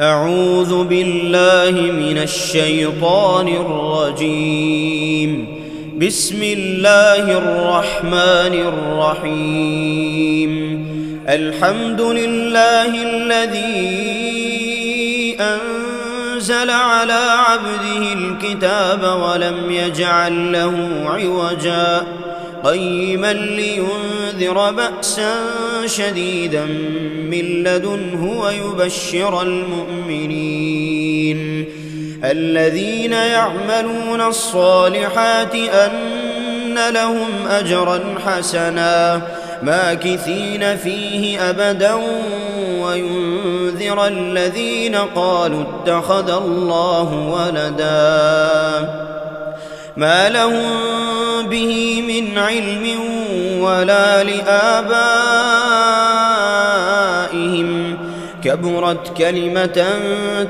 أعوذ بالله من الشيطان الرجيم. بسم الله الرحمن الرحيم. الحمد لله الذي أنزل على عبده الكتاب ولم يجعل له عوجا قيما لينذر بأسا شديدا من لدنه ويبشر المؤمنين الذين يعملون الصالحات أن لهم أجرا حسنا ماكثين فيه أبدا وينذر الذين قالوا اتخذ الله ولدا ما لهم به من علم ولا لآبائهم كبرت كلمة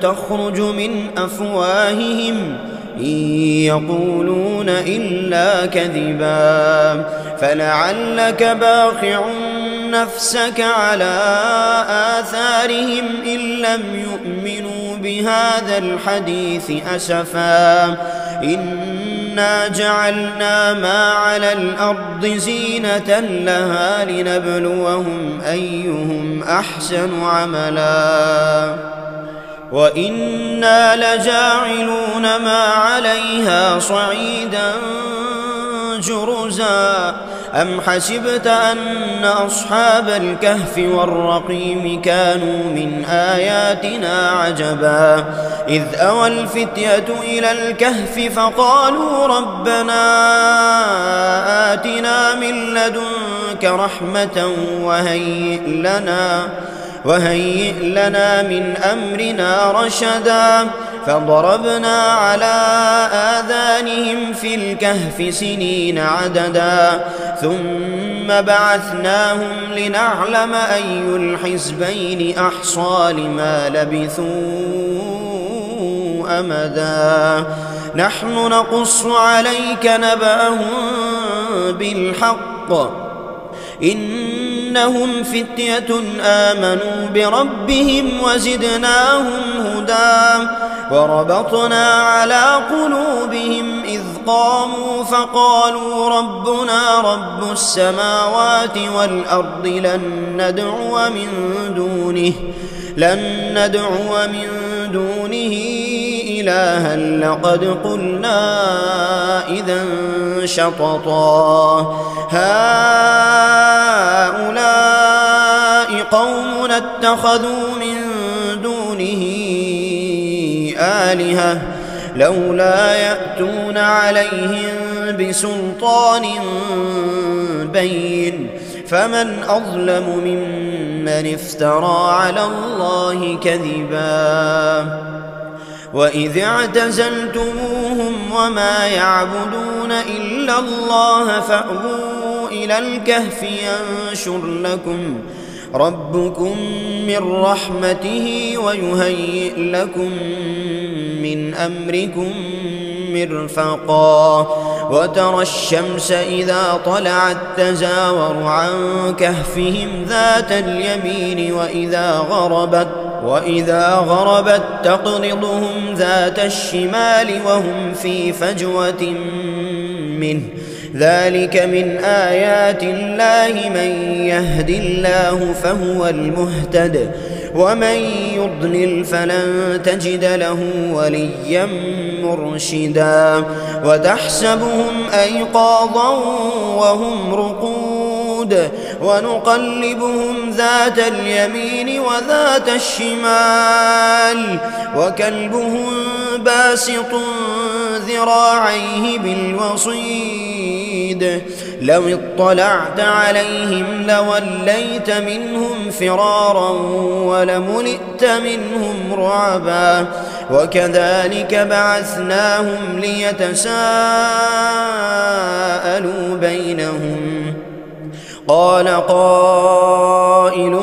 تخرج من أفواههم إن يقولون إلا كذبا فلعلك باخع نفسك على آثارهم إن لم يؤمنوا بهذا الحديث أسفا إنا جعلنا ما على الأرض زينة لها لنبلوهم أيهم أحسن عملا وإنا لجاعلون ما عليها صعيدا جرزا أم حسبت أن أصحاب الكهف والرقيم كانوا من آياتنا عجبا إذ أوى الفتية إلى الكهف فقالوا ربنا آتنا من لدنك رحمة وهيئ لنا من أمرنا رشدا فضربنا على آذانهم في الكهف سنين عددا ثم بعثناهم لنعلم أي الحزبين أحصى لما لبثوا أمدا نحن نقص عليك نبأهم بالحق إنهم فتية آمنوا بربهم وزدناهم هدى وربطنا على قلوبهم إذ قاموا فقالوا ربنا رب السماوات والأرض لن ندعو من دونه إلها لقد قلنا إذا شططا هؤلاء قوم اتخذوا من دونه آلهة لولا يأتون عليهم بسلطان بين فمن أظلم ممن افترى على الله كذبا وإذ اعتزلتموهم وما يعبدون إلا الله فأووا إلى الكهف ينشر لكم ربكم من رحمته ويهيئ لكم من أمركم مرفقا وترى الشمس إذا طلعت تزاور عن كهفهم ذات اليمين وإذا غربت تقرضهم ذات الشمال وهم في فجوة منه ذلك من آيات الله من يهد الله فهو المهتد ومن يضلل فلن تجد له وليا مرشدا وتحسبهم أيقاظا وهم رقود ونقلبهم ذات اليمين وذات الشمال وكلبهم باسط ذراعيه بالوصيد لو اطلعت عليهم لوليت منهم فرارا ولملئت منهم رعبا وكذلك بعثناهم ليتساءلوا بينهم قال قائل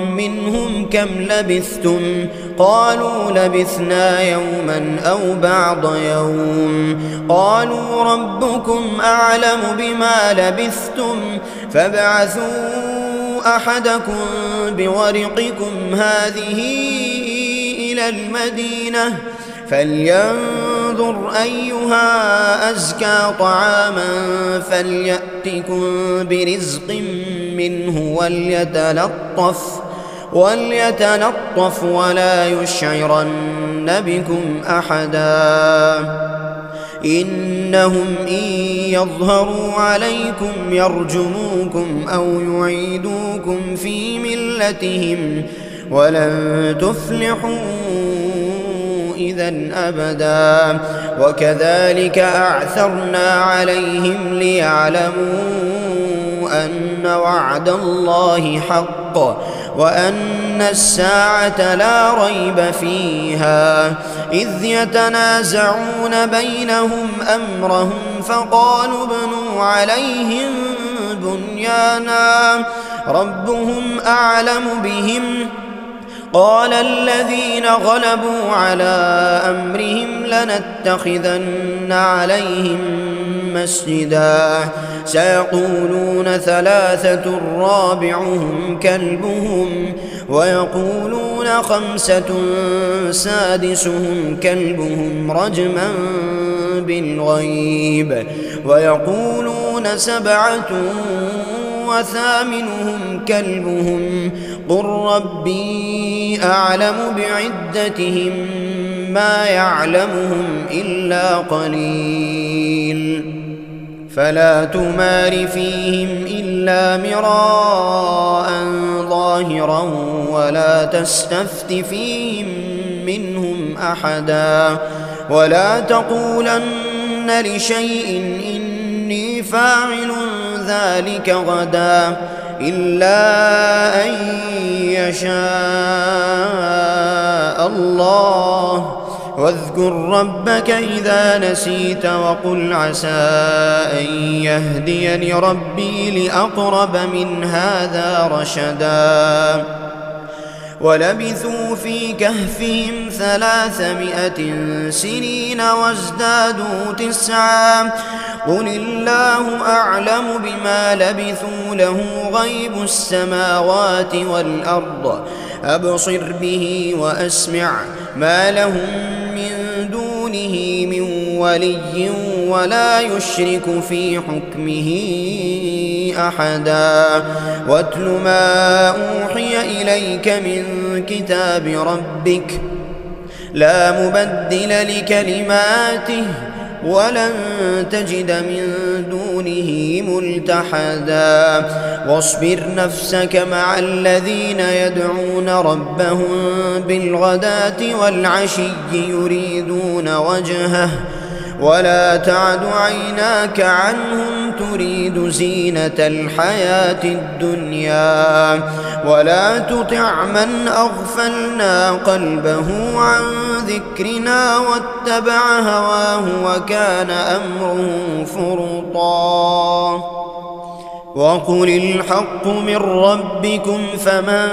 منهم كم لبثتم قالوا لبثنا يوما أو بعض يوم قالوا ربكم أعلم بما لبثتم فابعثوا أحدكم بورقكم هذه إلى إلى المدينة فلينظر أيها أزكى طعاما فليأتكم برزق منه وليتلطف ولا يشعرن بكم أحدا إنهم إن يظهروا عليكم يرجموكم أو يعيدوكم في ملتهم ولن تفلحوا إذا أبدا وكذلك أعثرنا عليهم ليعلموا أن وعد الله حق وأن الساعة لا ريب فيها إذ يتنازعون بينهم أمرهم فقالوا ابنوا عليهم بنيانا ربهم أعلم بهم قال الذين غلبوا على أمرهم لنتخذن عليهم مسجدا سيقولون ثلاثة رابعهم كلبهم ويقولون خمسة سادسهم كلبهم رجما بالغيب ويقولون سبعة وثامنهم كلبهم قل ربي أعلم بعدتهم ما يعلمهم إلا قليل فلا تمار فيهم إلا مراء ظاهرا ولا تستفت فيهم منهم أحدا ولا تقولن لشيء إني فاعل ذلك غدا إلا أن يشاء الله واذكر ربك إذا نسيت وقل عسى أن يهديني ربي لأقرب من هذا رشدا ولبثوا في كهفهم 300 سنين وازدادوا 9 قل الله أعلم بما لبثوا له غيب السماوات والأرض أبصر به وأسمع ما لهم من دونه من ولي ولا يشرك في حكمه أحدا واتل ما أوحي إليك من كتاب ربك لا مبدل لكلماته ولن تجد من دونه ملتحدا واصبر نفسك مع الذين يدعون ربهم بالغداة والعشي يريدون وجهه ولا تعد عيناك عنهم تريد زينة الحياة الدنيا ولا تطع من أغفلنا قلبه عن ذكرنا واتبع هواه وكان أمره فرطا وقل الحق من ربكم فمن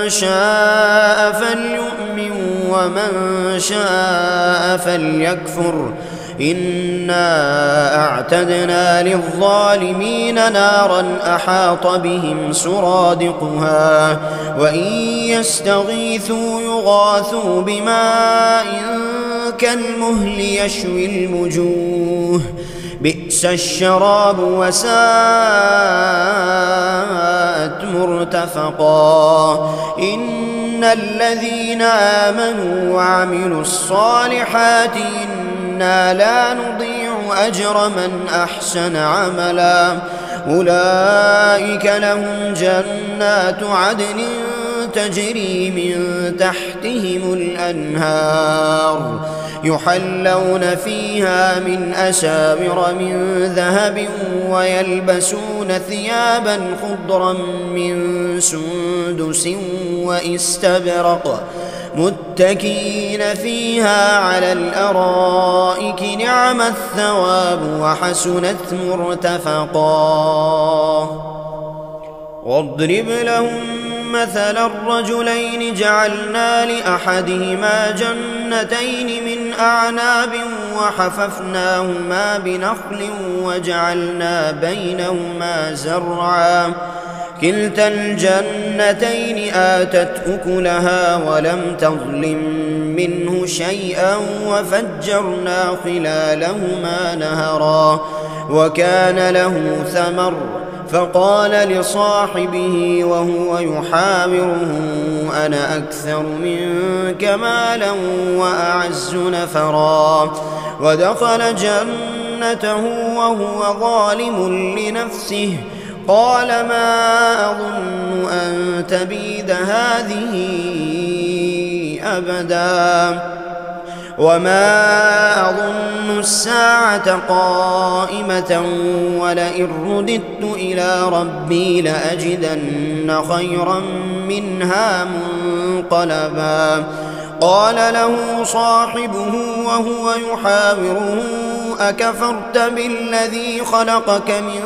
شاء فليؤمن ومن شاء فليكفر إنا أعتدنا للظالمين نارا أحاط بهم سرادقها وإن يستغيثوا يغاثوا بماء كالمهل يشوي الوجوه بئس الشراب وساءت مرتفقا إن الذين آمنوا وعملوا الصالحات إنا لا نضيع أجر من أحسن عملا أولئك لهم جنات عدن تجري من تحتهم الأنهار يحلون فيها من أساور من ذهب ويلبسون ثيابا خضرا من سندس وإستبرق متكئين فيها على الأرائك نعم الثواب وحسنت مرتفقا واضرب لهم مثل الرجلين جعلنا لأحدهما جنتين من أعناب وحففناهما بنخل وجعلنا بينهما زرعا كلتا الجنتين آتت أكلها ولم تظلم منه شيئا وفجرنا خلالهما نهرا وكان له ثمر فقال لصاحبه وهو يحاوره أنا أكثر منك مالا وأعز نفرا ودخل جنته وهو ظالم لنفسه قال ما أظن أن تبيد هذه أبدا وما أظن الساعة قائمة ولئن رددت إلى ربي لأجدن خيرا منها منقلبا قال له صاحبه وهو يحاوره أكفرت بالذي خلقك من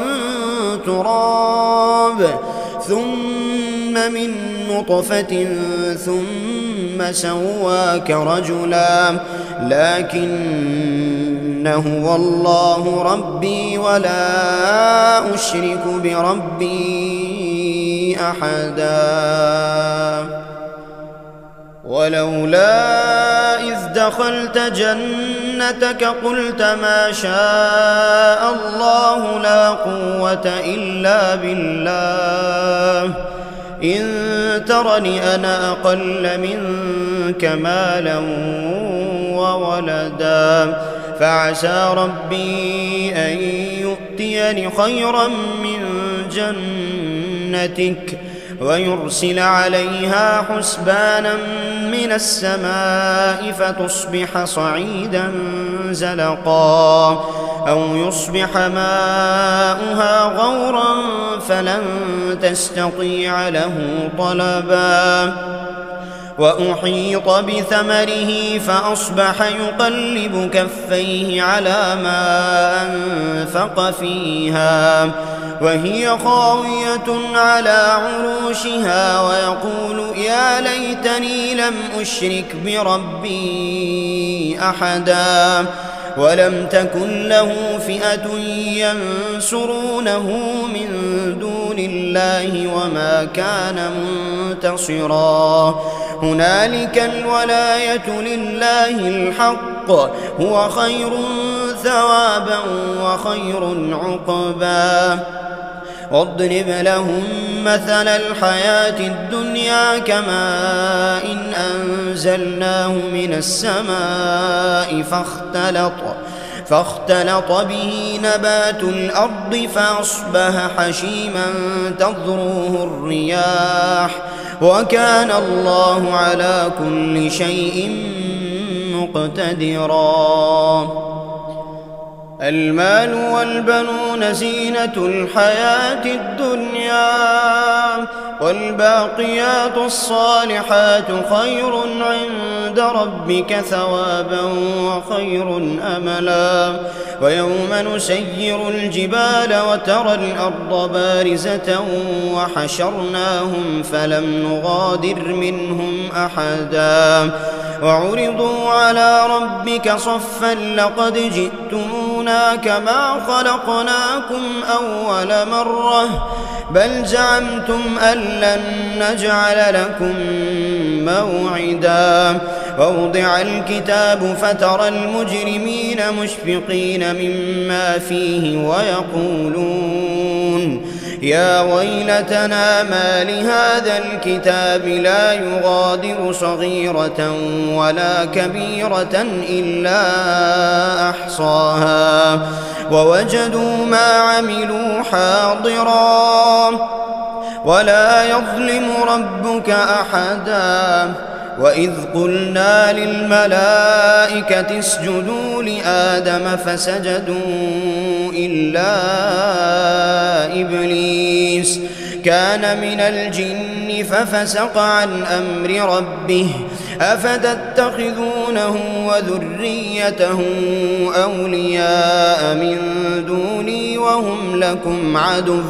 تراب ثم من نطفة ثم سواك رجلا لكن هو الله ربي ولا أشرك بربي أحدا ولولا إذ دخلت جنتك قلت ما شاء الله لا قوة إلا بالله إن ترني أنا أقل منك مالا وولدا فعسى ربي أن يؤتيني خيرا من جنتك ويرسل عليها حسبانا من السماء فتصبح صعيدا زلقا أو يصبح ماؤها غورا فلن تستطيع له طلبا وأحيط بثمره فأصبح يقلب كفيه على ما أنفق فيها وهي خاوية على عروشها ويقول يا ليتني لم أشرك بربي أحدا ولم تكن له فئة ينصرونه من دون الله وما كان منتصرا هنالك الولاية لله الحق هو خير ثوابا وخير عقبا واضرب لهم مثل الحياة الدنيا كماء إن أنزلناه من السماء فاختلط به نبات الأرض فأصبح حشيما تذروه الرياح وكان الله على كل شيء مقتدرا المال والبنون زينة الحياة الدنيا والباقيات الصالحات خير عند ربك ثوابا وخير أملا ويوم نسير الجبال وترى الأرض بارزة وحشرناهم فلم نغادر منهم أحدا وعرضوا على ربك صفا لقد جئتمونا كما خلقناكم أول مرة بل زعمتم أن لن نجعل لكم موعدا ووضع الكتاب فترى المجرمين مشفقين مما فيه ويقولون يا ويلتنا ما لهذا الكتاب لا يغادر صغيرة ولا كبيرة إلا أحصاها ووجدوا ما عملوا حاضرا ولا يظلم ربك أحدا وإذ قلنا للملائكة اسجدوا لآدم فسجدوا إلا إبليس كان من الجن ففسق عن أمر ربه أفتتخذونه وذريته أولياء من دوني وهم لكم عدو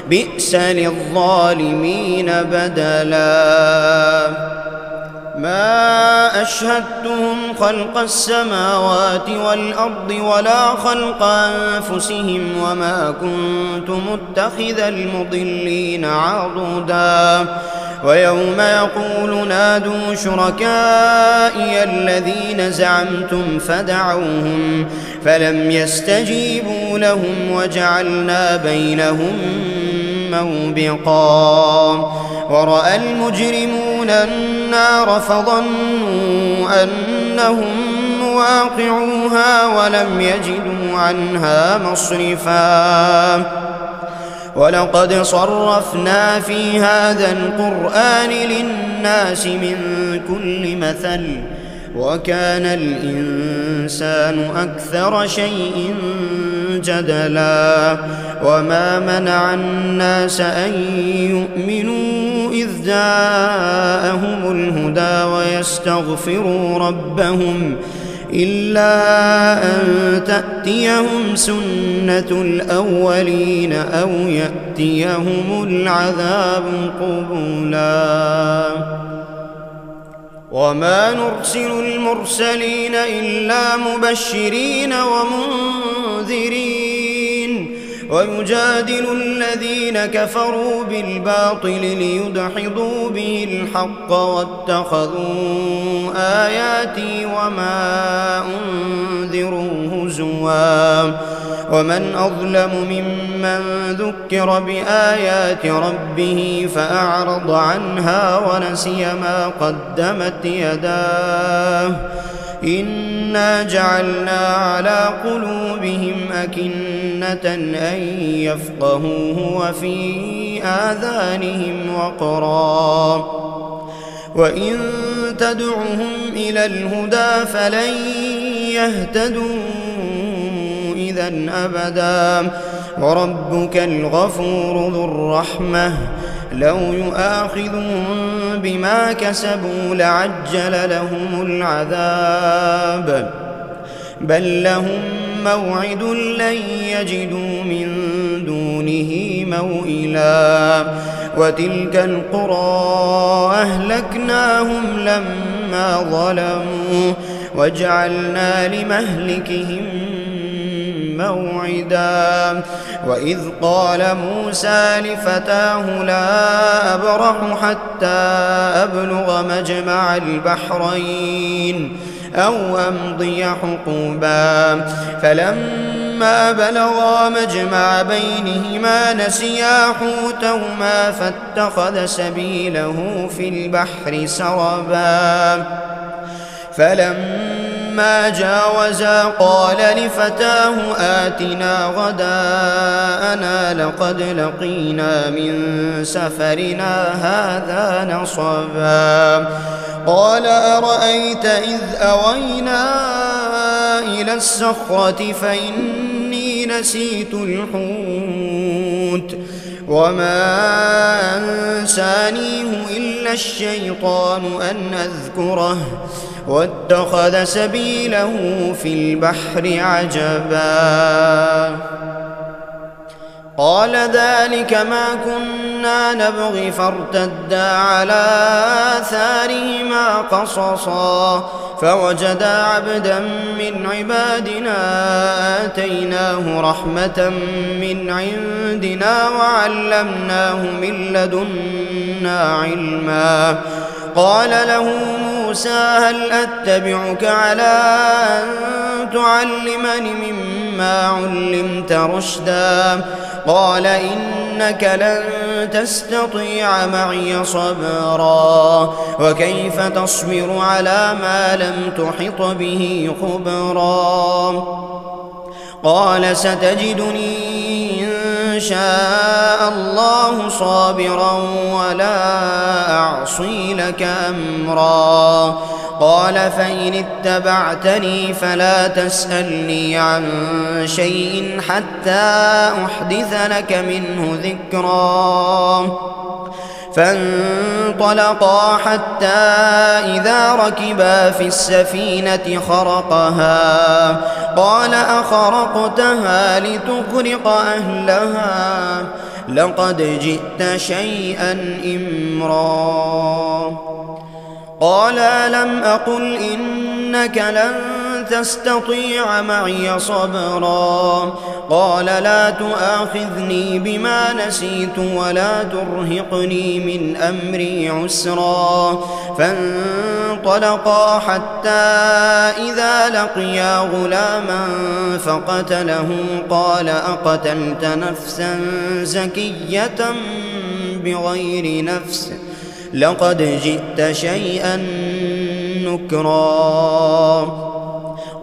بئس للظالمين بدلا ما أشهدتهم خلق السماوات والأرض ولا خلق أنفسهم وما كنت متخذ المضلين عضدا ويوم يقول نادوا شركائي الذين زعمتم فدعوهم فلم يستجيبوا لهم وجعلنا بينهم موبقا ورأى المجرمون النار فظنوا أنهم مواقعوها ولم يجدوا عنها مصرفا ولقد صرفنا في هذا القرآن للناس من كل مثل وكان الإنسان أكثر شيء جدلا وما منع الناس أن يؤمنوا إذ جاءهم الهدى ويستغفروا ربهم إلا أن تأتيهم سنة الأولين أو يأتيهم العذاب قبلا وما نرسل المرسلين إلا مبشرين ومنذرين ويجادل الذين كفروا بالباطل ليدحضوا به الحق واتخذوا آياتي وما أنذروا هزوا ومن أظلم ممن ذكر بآيات ربه فأعرض عنها ونسي ما قدمت يداه إنا جعلنا على قلوبهم أكنة أن يفقهوه وفي آذانهم وقرا وإن تدعهم إلى الهدى فلن يهتدوا إذا أبدا وربك الغفور ذو الرحمة لو يؤاخذهم بما كسبوا لعجل لهم العذاب بل لهم موعد لن يجدوا من دونه موئلا وتلك القرى أهلكناهم لما ظلموا وجعلنا لمهلكهم موعدا وإذ قال موسى لفتاه لا أبرح حتى أبلغ مجمع البحرين أو أمضي حقبا فلما بلغا مجمع بينهما نسيا حوتهما فاتخذ سبيله في البحر سربا فلما جاوزا قال لفتاه آتنا غداءنا لقد لقينا من سفرنا هذا نصبا قال أرأيت إذ أوينا إلى الصخرة فإني نسيت الحوت وما أنسانيه إلا الشيطان أن أذكره واتخذ سبيله في البحر عجبا قال ذلك ما كنا نبغي فارتدا على آثارهما قصصا فوجدا عبدا من عبادنا آتيناه رحمة من عندنا وعلمناه من لدنا علما قال له موسى هل أتبعك على أن تعلمني مما علمت رشدا قال إنك لن تستطيع معي صبرا وكيف تصبر على ما لم تحط به خبرا قال ستجدني إن شاء الله صابرا ولا أعصي لك أمرا قال فإن اتبعتني فلا تسألني عن شيء حتى أحدث لك منه ذكرا فانطلقا حتى إذا ركبا في السفينة خرقها قال أخرقتها لتغرق أهلها لقد جئت شيئا إمرا قال ألم أقل إنك لن تستطيع معي صبرا قال لا تؤاخذني بما نسيت ولا ترهقني من أمري عسرا فانطلقا حتى إذا لقيا غلاما فقتله قال أقتلت نفسا زكية بغير نفس لقد جئت شيئا نكرا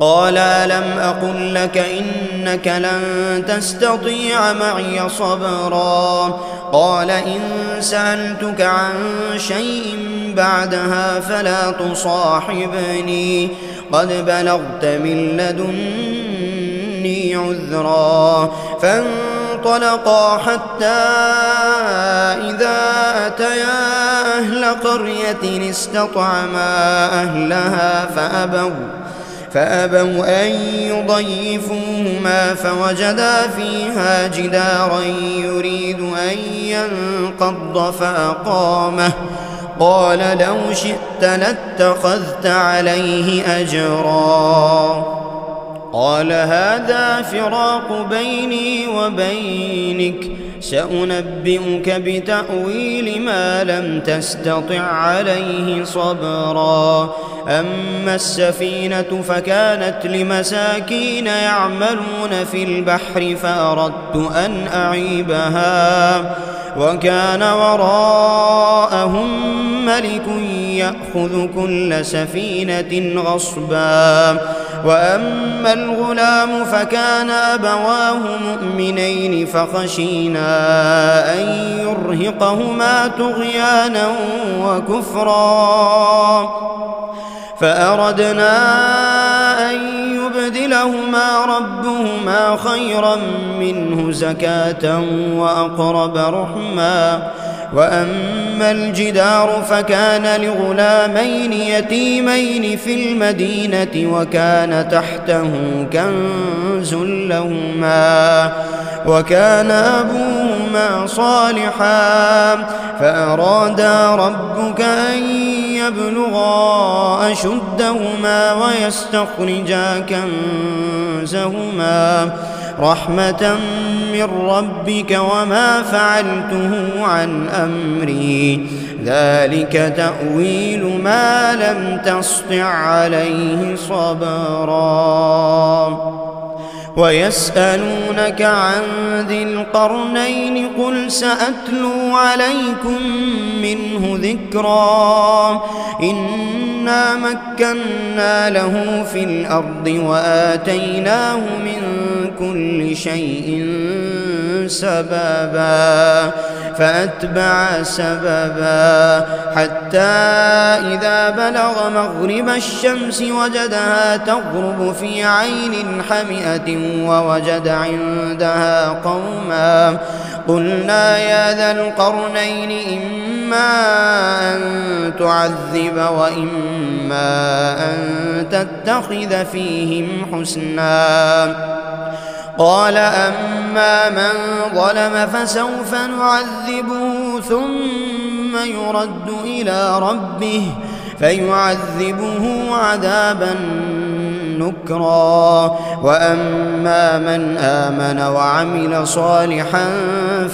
قال ألم أقل لك إنك لن تستطيع معي صبرا قال إن سألتك عن شيء بعدها فلا تصاحبني قد بلغت من لدني عذرا فانطلقا حتى إذا أتيا أهل قرية استطعما أهلها فأبوا أن يضيفوهما فوجدا فيها جدارا يريد أن ينقض فأقامه قال لو شئت لاتخذت عليه أجرا قال هذا فراق بيني وبينك سأنبئك بتأويل ما لم تستطع عليه صبرا أما السفينة فكانت لمساكين يعملون في البحر فأردت أن أعيبها وكان وراءهم ملك يأخذ كل سفينة غصبا وأما الغلام فكان أبواه مؤمنين فخشينا أن يرهقهما طغيانا وكفرا فأردنا أن يبدلهما ربهما خيرا منه زكاة وأقرب رحما وأما الجدار فكان لغلامين يتيمين في المدينة وكان تحته كنز لهما وكان أبوهما صالحا فأرادا ربك أن يبلغا أشدهما ويستخرجا كنزهما رحمة من ربك وما فعلته عن أمري ذلك تأويل ما لم تسطع عليه صبرا ويسألونك عن ذي القرنين قل سأتلو عليكم منه ذكرا إنا مكنا له في الأرض وآتيناه من كل شيء سببا فأتبع سببا حتى إذا بلغ مغرب الشمس وجدها تغرب في عين حمئة ووجد عندها قوما قلنا يا ذا القرنين إما أن تعذب وإما أن تتخذ فيهم حسنا قال أما من ظلم فسوف نعذبه ثم يرد إلى ربه فيعذبه عذابا نكرا وأما من آمن وعمل صالحا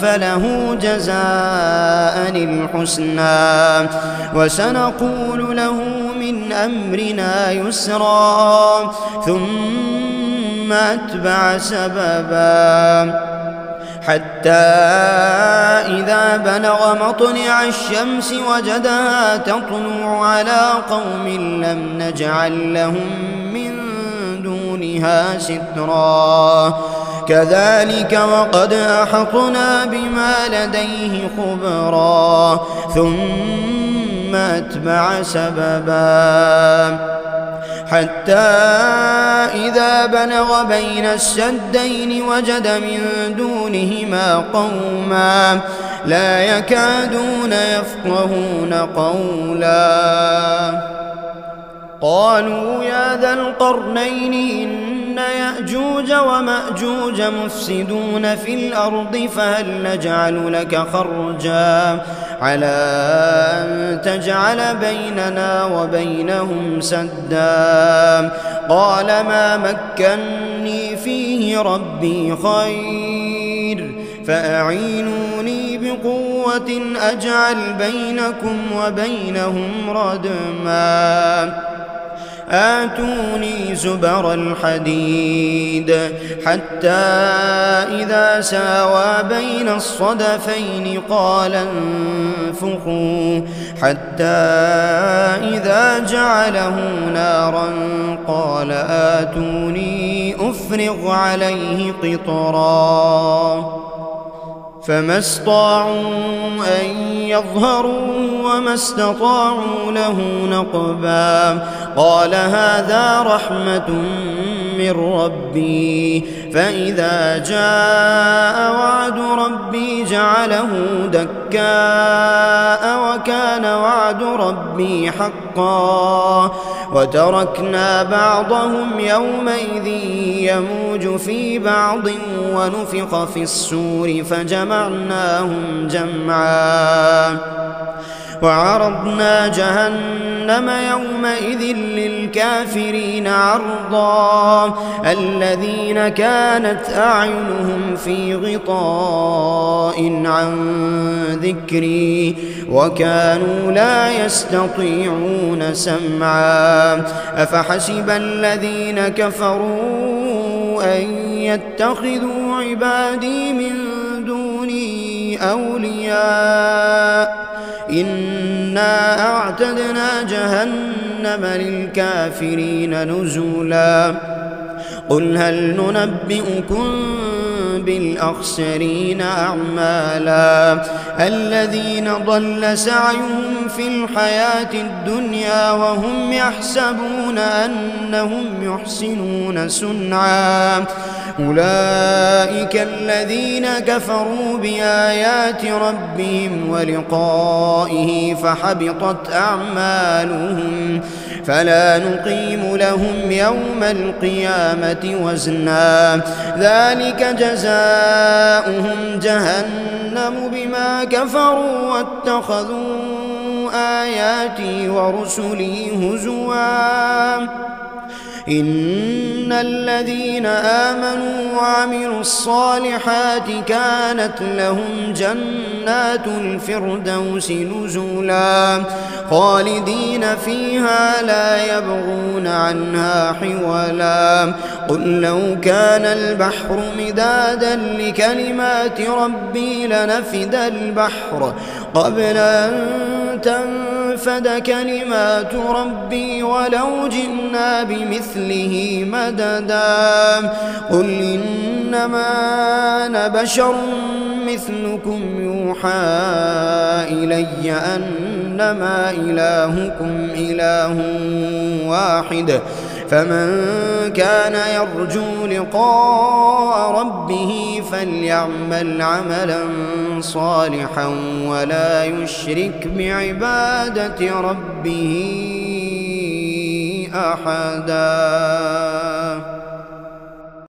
فله جزاء الحسنى وسنقول له من أمرنا يسرا ثم أتبع سببا حتى إذا بلغ مطلع الشمس وجدها تطلع على قوم لم نجعل لهم من دونها سترا كذلك وقد أحطنا بما لديه خبرا ثم أتبع سببا حتى إذا بلغ بين السدين وجد من دونهما قوما لا يكادون يفقهون قولا قالوا يا ذا القرنين إن يأجوج ومأجوج مفسدون في الأرض فهل نجعل لك خرجا على أن تجعل بيننا وبينهم سدا قال ما مكني فيه ربي خير فأعينوني بقوة أجعل بينكم وبينهم ردما آتوني زبر الحديد حتى إذا ساوى بين الصدفين قال انفخوا حتى إذا جعله نارا قال آتوني أفرغ عليه قطرا فما استطاعوا أن يظهروا وما استطاعوا له نقبا قال هذا رحمة من ربي فإذا جاء وعد ربي جعله دكاء وكان وعد ربي حقا وتركنا بعضهم يومئذ يموج في بعض ونفخ في السور فجمعناهم جمعا وعرضنا جهنم يومئذ للكافرين عرضا الذين كانت أعينهم في غطاء عن ذكري وكانوا لا يستطيعون سمعا أفحسب الذين كفروا أن يتخذوا عبادي من دوني أولياء إنا أعتدنا جهنم للكافرين نزلا قل هل ننبئكم بالأخسرين أعمالا الذين ضل سعيهم في الحياة الدنيا وهم يحسبون أنهم يحسنون صنعا أولئك الذين كفروا بآيات ربهم ولقائه فحبطت أعمالهم فلا نقيم لهم يوم القيامة وزنا ذلك جزاؤهم جهنم بما كفروا واتخذوا آياتي ورسلي هزوا إن الذين آمنوا وعملوا الصالحات كانت لهم جنات الفردوس نزلا خالدين فيها لا يبغون عنها حولا قل لو كان البحر مدادا لكلمات ربي لنفد البحر قبل أن تنفد كلمات ربي ولو جئنا بمثله مددا قل إنما أنا بشر مثلكم يوحى إلي أنما إلهكم إله واحد فمن كان يرجو لقاء ربه فليعمل عملا صالحا ولا يشرك بعبادة ربه أحدا.